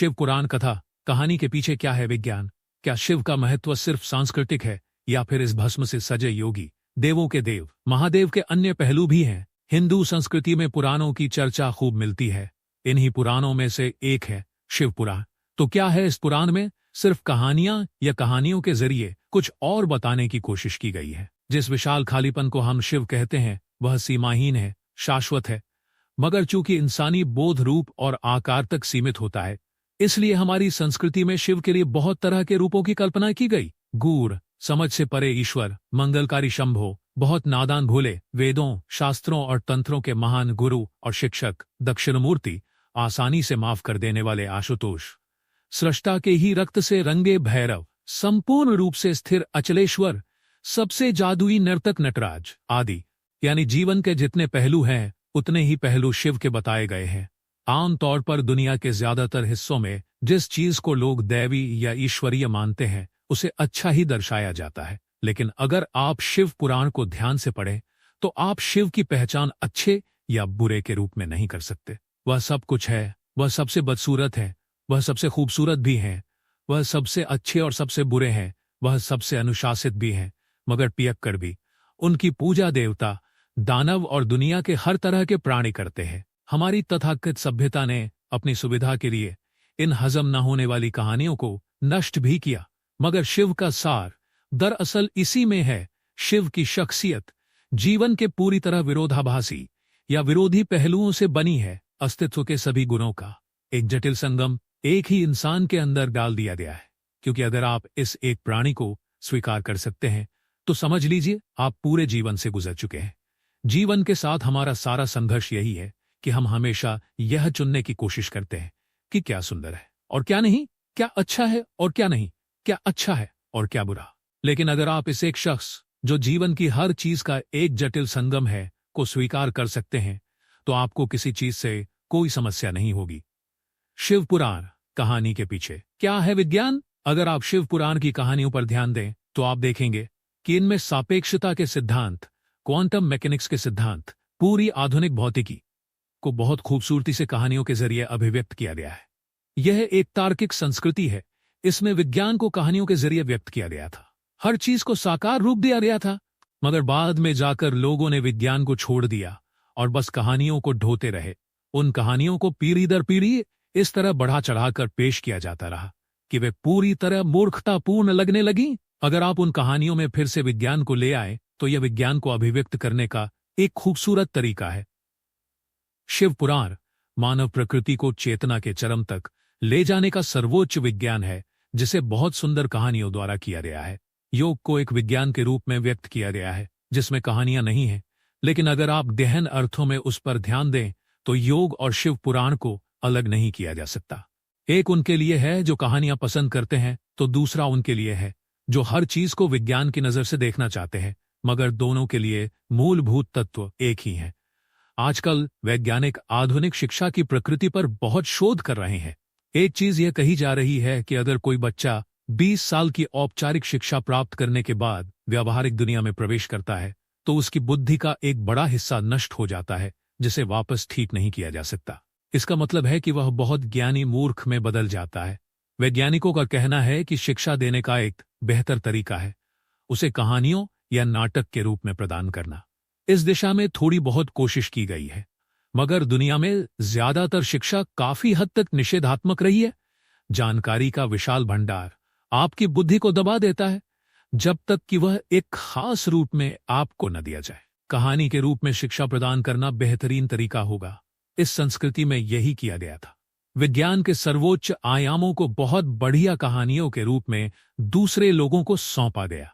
शिव पुराण कथा कहानी के पीछे क्या है विज्ञान? क्या शिव का महत्व सिर्फ सांस्कृतिक है या फिर इस भस्म से सजे योगी देवों के देव महादेव के अन्य पहलू भी हैं? हिंदू संस्कृति में पुराणों की चर्चा खूब मिलती है। इन्हीं पुराणों में से एक है शिव पुराण। तो क्या है इस पुराण में? सिर्फ कहानियां या कहानियों के जरिए कुछ और बताने की कोशिश की गई है? जिस विशाल खालीपन को हम शिव कहते हैं वह सीमाहीन है, शाश्वत है, मगर चूंकि इंसानी बोध रूप और आकार तक सीमित होता है, इसलिए हमारी संस्कृति में शिव के लिए बहुत तरह के रूपों की कल्पना की गई। गूढ़, समझ से परे ईश्वर, मंगलकारी शंभो, बहुत नादान भोले, वेदों, शास्त्रों और तंत्रों के महान गुरु और शिक्षक, दक्षिणमूर्ति, आसानी से माफ कर देने वाले आशुतोष, सृष्टा के ही रक्त से रंगे भैरव, संपूर्ण रूप से स्थिर अचलेश्वर, सबसे जादुई नर्तक नटराज आदि। यानी जीवन के जितने पहलू हैं उतने ही पहलू शिव के बताए गए हैं। आमतौर पर दुनिया के ज्यादातर हिस्सों में जिस चीज को लोग दैवी या ईश्वरीय मानते हैं उसे अच्छा ही दर्शाया जाता है, लेकिन अगर आप शिव पुराण को ध्यान से पढ़ें तो आप शिव की पहचान अच्छे या बुरे के रूप में नहीं कर सकते। वह सब कुछ है, वह सबसे बदसूरत है, वह सबसे खूबसूरत भी हैं, वह सबसे अच्छे और सबसे बुरे हैं, वह सबसे अनुशासित भी हैं, मगर पियक्कड़ भी। उनकी पूजा देवता, दानव और दुनिया के हर तरह के प्राणी करते हैं। हमारी तथाकथित सभ्यता ने अपनी सुविधा के लिए इन हजम न होने वाली कहानियों को नष्ट भी किया, मगर शिव का सार दरअसल इसी में है। शिव की शख्सियत जीवन के पूरी तरह विरोधाभासी या विरोधी पहलुओं से बनी है। अस्तित्व के सभी गुणों का एक जटिल संगम एक ही इंसान के अंदर डाल दिया गया है। क्योंकि अगर आप इस एक प्राणी को स्वीकार कर सकते हैं तो समझ लीजिए आप पूरे जीवन से गुजर चुके हैं। जीवन के साथ हमारा सारा संघर्ष यही है कि हम हमेशा यह चुनने की कोशिश करते हैं कि क्या सुंदर है और क्या नहीं, क्या अच्छा है और क्या नहीं, क्या अच्छा है और क्या बुरा। लेकिन अगर आप इस एक शख्स जो जीवन की हर चीज का एक जटिल संगम है को स्वीकार कर सकते हैं तो आपको किसी चीज से कोई समस्या नहीं होगी। शिव पुराण कहानी के पीछे क्या है विज्ञान? अगर आप शिव पुराण की कहानियों पर ध्यान दें तो आप देखेंगे कि इनमें सापेक्षता के सिद्धांत, क्वांटम मैकेनिक्स के सिद्धांत, पूरी आधुनिक भौतिकी को बहुत खूबसूरती से कहानियों के जरिए अभिव्यक्त किया गया है। यह एक तार्किक संस्कृति है। इसमें विज्ञान को कहानियों के जरिए व्यक्त किया गया था, हर चीज को साकार रूप दिया गया था, मगर बाद में जाकर लोगों ने विज्ञान को छोड़ दिया और बस कहानियों को ढोते रहे। उन कहानियों को पीढ़ी दर पीढ़ी इस तरह बढ़ा चढ़ाकर पेश किया जाता रहा कि वे पूरी तरह मूर्खतापूर्ण लगने लगी। अगर आप उन कहानियों में फिर से विज्ञान को ले आए तो यह विज्ञान को अभिव्यक्त करने का एक खूबसूरत तरीका है। शिव पुराण मानव प्रकृति को चेतना के चरम तक ले जाने का सर्वोच्च विज्ञान है, जिसे बहुत सुंदर कहानियों द्वारा किया गया है। योग को एक विज्ञान के रूप में व्यक्त किया गया है जिसमें कहानियां नहीं हैं, लेकिन अगर आप गहन अर्थों में उस पर ध्यान दें तो योग और शिव पुराण को अलग नहीं किया जा सकता। एक उनके लिए है जो कहानियां पसंद करते हैं तो दूसरा उनके लिए है जो हर चीज को विज्ञान की नजर से देखना चाहते हैं, मगर दोनों के लिए मूलभूत तत्व एक ही हैं। आजकल वैज्ञानिक आधुनिक शिक्षा की प्रकृति पर बहुत शोध कर रहे हैं। एक चीज यह कही जा रही है कि अगर कोई बच्चा 20 साल की औपचारिक शिक्षा प्राप्त करने के बाद व्यावहारिक दुनिया में प्रवेश करता है तो उसकी बुद्धि का एक बड़ा हिस्सा नष्ट हो जाता है जिसे वापस ठीक नहीं किया जा सकता। इसका मतलब है कि वह बहुत ज्ञानी मूर्ख में बदल जाता है। वैज्ञानिकों का कहना है कि शिक्षा देने का एक बेहतर तरीका है उसे कहानियों या नाटक के रूप में प्रदान करना। इस दिशा में थोड़ी बहुत कोशिश की गई है, मगर दुनिया में ज्यादातर शिक्षा काफी हद तक निषेधात्मक रही है। जानकारी का विशाल भंडार आपकी बुद्धि को दबा देता है जब तक कि वह एक खास रूप में आपको न दिया जाए। कहानी के रूप में शिक्षा प्रदान करना बेहतरीन तरीका होगा। इस संस्कृति में यही किया गया था। विज्ञान के सर्वोच्च आयामों को बहुत बढ़िया कहानियों के रूप में दूसरे लोगों को सौंपा गया।